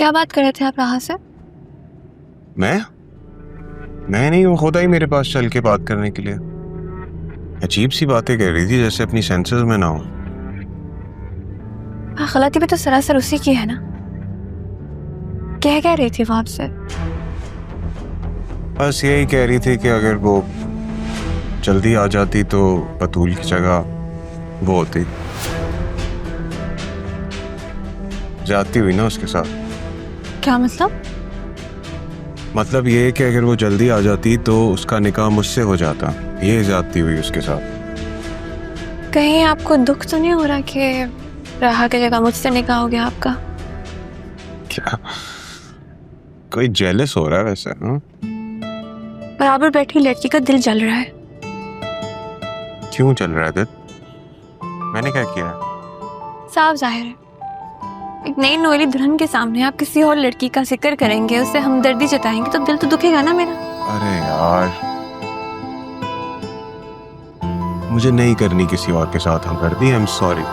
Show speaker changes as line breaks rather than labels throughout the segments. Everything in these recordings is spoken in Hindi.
क्या बात कर रहे थे आप राहा से?
मैं नहीं, वो खुद आई मेरे पास चल के बात करने के लिए। अजीब सी बातें कह रही थी जैसे अपनी सेंसेस में ना हो।
गलती भी तो सरासर उसी की है ना। क्या रही थी वो आपसे?
बस यही कह रही थी कि अगर वो जल्दी आ जाती तो बतूल की जगह वो होती। जाती हुई ना उसके साथ।
क्या मतलब?
मतलब ये कि अगर वो जल्दी आ जाती तो उसका निकाह मुझसे हो जाता। ये जाती हुई उसके साथ।
कहीं आपको दुख तो नहीं हो रहा कि राहा की जगह मुझसे निकाह हो गया आपका?
क्या कोई जेलस हो रहा है वैसे?
बराबर बैठी लड़की का दिल जल रहा है।
क्यों चल रहा है दिल? मैंने क्या किया?
साफ जाहिर है, एक नई नोएली दुल्हन के सामने आप किसी और लड़की का जिक्र करेंगे, उससे हमदर्दी जताएंगे तो दिल तो दुखेगा ना मेरा।
अरे यार, मुझे नहीं करनी किसी और के साथ हमदर्दी। I am sorry.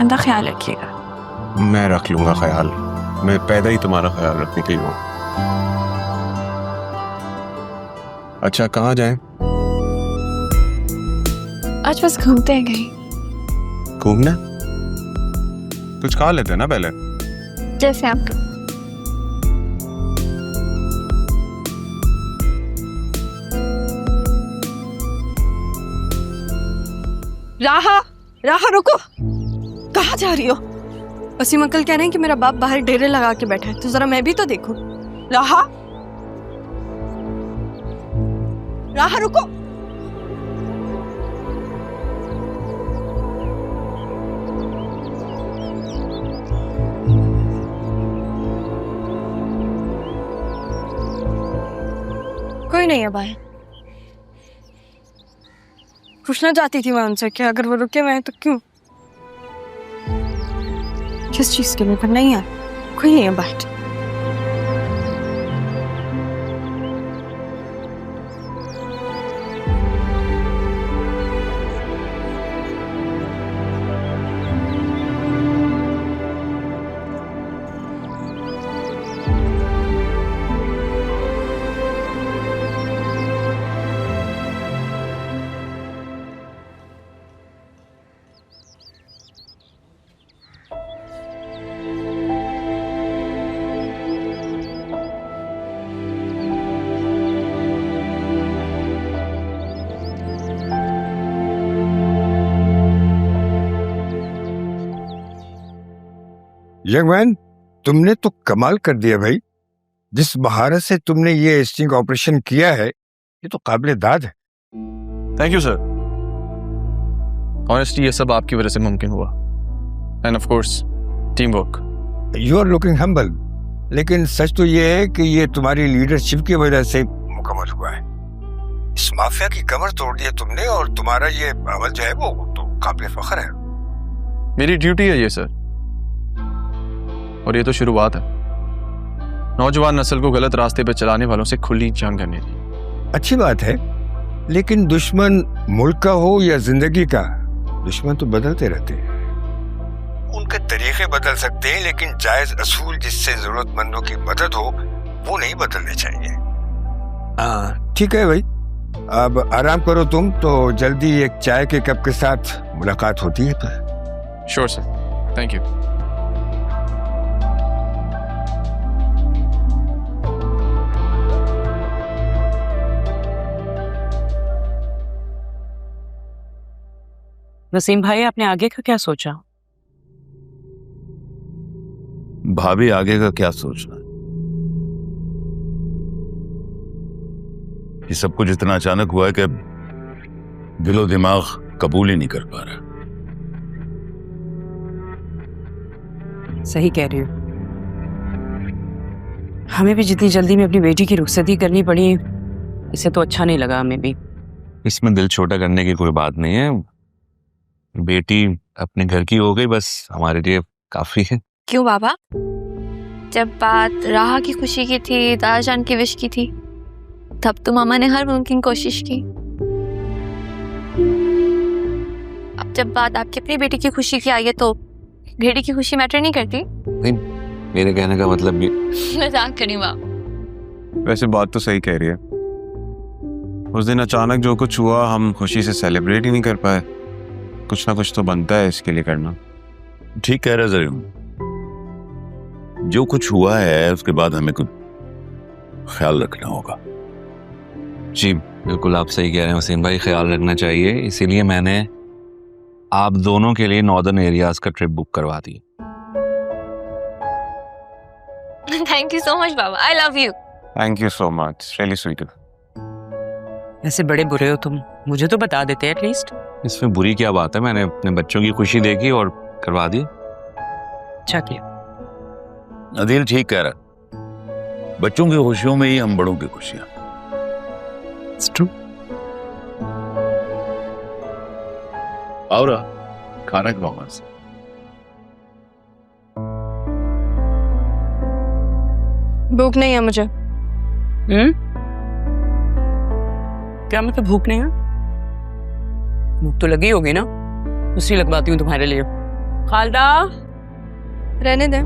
अंदा ख्याल रखिएगा।
मैं रख लूंगा ख्याल। मैं पैदा ही तुम्हारा ख्याल रखने के लिए हूँ। अच्छा, कहाँ जाएं?
आज बस घूमते हैं कहीं।
घूमना? कुछ खा लेते हैं ना पहले।
जैसे आप।
राहा रुको, कहाँ जा रही हो? वसीम अंकल कह रहे हैं कि मेरा बाप बाहर डेरे लगा के बैठा है, तो जरा मैं भी तो देखूं। राहा रुको।
कोई नहीं है बाहर।
पूछना चाहती थी मैं उनसे कि अगर वो रुके मैं तो क्यों? किस चीज के लिए? पर नहीं यार, कोई नहीं है बाहर।
यंग मैन, तुमने तो कमाल कर दिया भाई। जिस महारत से तुमने ये स्टिंग ऑपरेशन किया है, ये तो काबिले दाद है।
Thank you sir. ऑनेस्टली ये सब आपकी वजह से मुमकिन हुआ, and of course team work.
You are looking humble, लेकिन सच तो ये है कि ये तुम्हारी लीडरशिप की वजह से मुकम्मल हुआ है। इस माफिया की कमर तोड़ दी है तुमने, और तुम्हारा ये अमल जो है वो तो काबिले फख्र है।
मेरी ड्यूटी है ये सर, और ये तो शुरुआत है। नौजवान नस्ल को गलत रास्ते पे चलाने वालों से खुली जंग करने की।
अच्छी बात है, लेकिन दुश्मन मुल्क का हो या जिंदगी का, दुश्मन तो बदलते रहते हैं। उनके तरीके बदल सकते हैं, लेकिन जायज असूल जिससे जरूरतमंदों की मदद हो वो नहीं बदलने चाहिए। ठीक है भाई, अब आराम करो तुम, तो जल्दी एक चाय के कप के साथ मुलाकात होती है फिर।
Sure sir, thank you.
Wasim भाई, आपने आगे का क्या सोचा?
भाभी आगे का क्या सोचना है? ये सब कुछ इतना अचानक हुआ है कि दिलो दिमाग कबूल ही नहीं कर पा रहा।
सही कह रही हो। हमें भी जितनी जल्दी में अपनी बेटी की रुखसती करनी पड़ी, इसे तो अच्छा नहीं लगा हमें भी।
इसमें दिल छोटा करने की कोई बात नहीं है। बेटी अपने घर की हो गई, बस हमारे लिए काफी है।
क्यों बाबा? जब बात राहा की खुशी की थी, दादाजान की विश की थी, तब तो मामा ने हर मुमकिन कोशिश की। अब जब बात आपकी अपनी बेटी की खुशी की आई है, तो बेटी की खुशी मैटर नहीं करती?
मेरे कहने का मतलब भी
मजाक करी बाप।
वैसे बात तो सही कह रही है। उस दिन अचानक जो कुछ हुआ हम खुशी से सेलिब्रेट ही नहीं कर पाए। कुछ ना कुछ तो बनता है इसके लिए करना।
ठीक कह रहे जरूर, जो कुछ हुआ है उसके बाद हमें कुछ ख्याल रखना होगा।
जी बिल्कुल आप सही कह रहे हैं वसीम भाई, ख्याल रखना चाहिए। इसीलिए मैंने आप दोनों के लिए नॉर्दर्न एरियाज का ट्रिप बुक करवा दी।
थैंक यू सो मच बाबा, I love you.
Thank you so much, really sweet.
ऐसे बड़े बुरे हो तुम, मुझे तो बता देते एटलीस्ट।
इसमें बुरी क्या बात है, मैंने अपने बच्चों की खुशी देखी और करवा दी।
अच्छा किया।
अदील ठीक कह रहा, बच्चों की खुशियों में ही हम बड़ों की खुशियां।
It's true.
और खाना खिलाऊंगा।
भूख नहीं है मुझे।
क्या मतलब भूख नहीं है? भूख तो लगी होगी ना, उसी लगवाती हूँ तुम्हारे लिए। खालदा
रहने दे,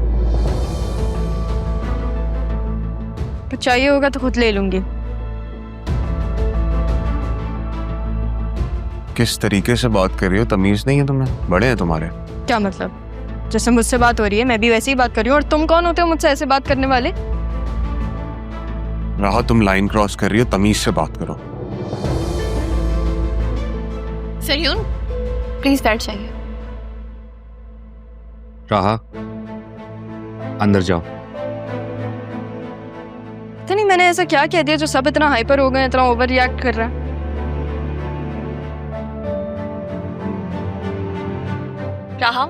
कुछ चाहिए होगा तो खुद ले लूंगी।
किस तरीके से बात कर रही हो? तमीज नहीं है तुम्हें? बड़े हैं तुम्हारे।
क्या मतलब? जैसे मुझसे बात हो रही है मैं भी वैसे ही बात कर रही हूँ। और तुम कौन होते हो मुझसे ऐसे बात करने वाले?
राहा तुम लाइन क्रॉस कर रही हो, तमीज से बात करो।
सरियून प्लीज बैठ जाइए।
राहा अंदर जाओ।
तो नहीं मैंने ऐसा क्या कह दिया जो सब इतना हाइपर हो गए, इतना ओवर रिएक्ट कर रहा है?
राहा,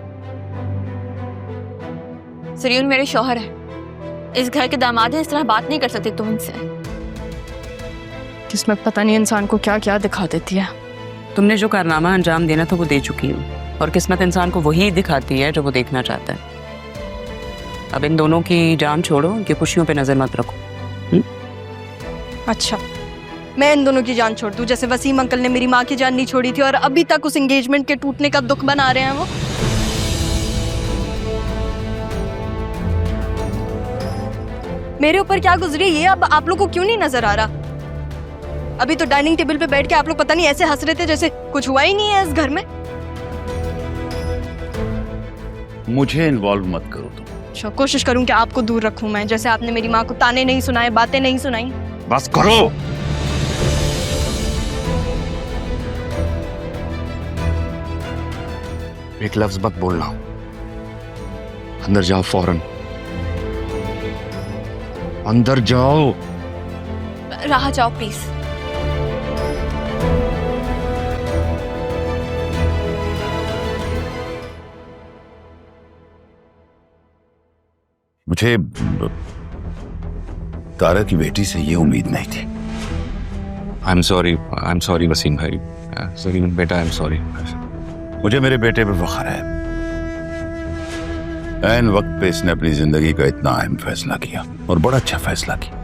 सरियून मेरे शौहर है, इस घर के दामाद हैं, इस तरह बात नहीं कर सकते तुम इनसे।
किस्मत पता नहीं इंसान को क्या क्या दिखा देती है।
तुमने जो कारनामा अंजाम देना था वो दे चुकी हूँ, और किस्मत इंसान को वही दिखाती है जो वो देखना चाहता है। अब इन दोनों की जान छोड़ो, उनकी खुशियों पे नजर मत रखो।
अच्छा, मैं इन दोनों की जान छोड़ दूं जैसे वसीम अंकल ने मेरी माँ की जान नहीं छोड़ी थी और अभी तक उस एंगेजमेंट के टूटने का दुख बना रहे हैं वो। मेरे ऊपर क्या गुजरी ये अब आप लोग को क्यों नहीं नजर आ रहा? अभी तो डाइनिंग टेबल पे बैठ के आप लोग पता नहीं ऐसे हंस रहे थे जैसे कुछ हुआ ही नहीं है इस घर में।
मुझे इन्वॉल्व मत करो तुम।
अच्छा, कोशिश करूं कि आपको दूर रखूं मैं, जैसे आपने मेरी माँ को ताने नहीं सुनाए, बातें नहीं सुनाई।
बस करो।
एक लफ्ज मत बोलना, अंदर जाओ फौरन, अंदर जाओ।
राहा जाओ प्लीज।
मुझे तारा की बेटी से ये उम्मीद नहीं थी।
आई एम सॉरी वसीम भाई, सलीम बेटा आई एम सॉरी।
मुझे मेरे बेटे पे फख्र है। ऐन वक्त पे इसने अपनी जिंदगी का इतना अहम फैसला किया और बड़ा अच्छा फैसला किया।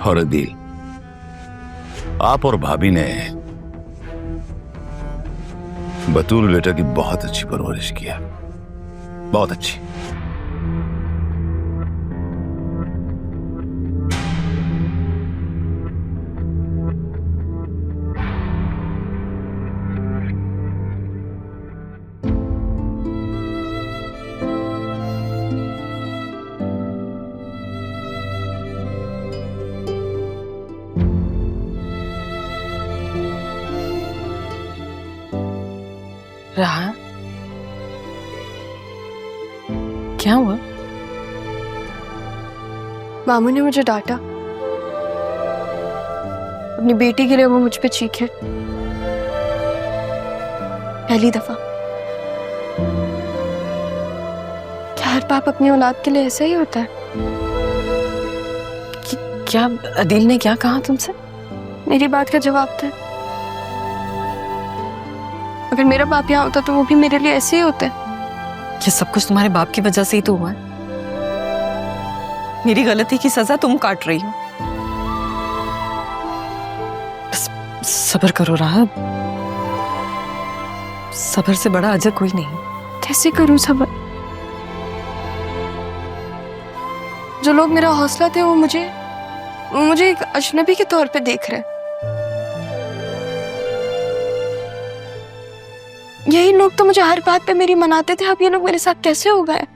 और अदील, आप और भाभी ने बतूल बेटा की बहुत अच्छी परवरिश किया, बहुत अच्छी।
राहा, क्या हुआ?
मामू ने मुझे डांटा, अपनी बेटी के लिए वो मुझ पे चीखे। पहली दफा। क्या हर बाप अपनी औलाद के लिए ऐसा ही होता है?
क्या अदील ने क्या कहा तुमसे?
मेरी बात का जवाब था। अगर मेरा बाप यहाँ होता तो वो भी मेरे लिए ऐसे ही होते।
ये सब कुछ तुम्हारे बाप की वजह से ही तो हुआ है। मेरी गलती की सजा तुम काट रही हो। बस सब्र करो राहा,
सब्र से बड़ा अजर कोई नहीं।
कैसे करूं सब्र? जो लोग मेरा हौसला थे वो मुझे एक अजनबी के तौर पे देख रहे हैं। यही लोग तो मुझे हर बात पे मेरी मनाते थे, अब ये लोग मेरे साथ कैसे हो गए?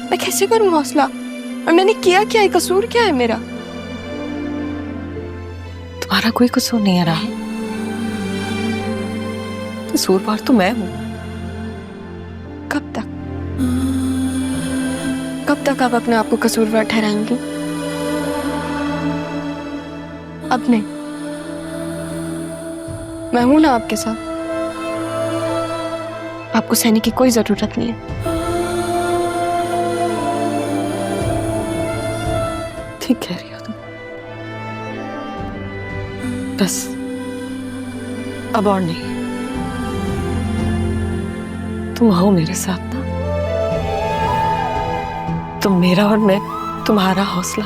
मैं कैसे करूं हौसला? और मैंने किया क्या है? कसूर क्या है मेरा?
तुम्हारा कोई कसूर नहीं है राह, कसूरवार तो मैं हूं।
कब तक आप अपने आप को कसूरवार ठहराएंगी? अब नहीं, मैं हूं ना आपके साथ, आपको सहने की कोई जरूरत नहीं है।
ठीक कह रही हो तुम, बस अब और नहीं। तुम हो मेरे साथ ना, तुम मेरा और मैं तुम्हारा हौसला।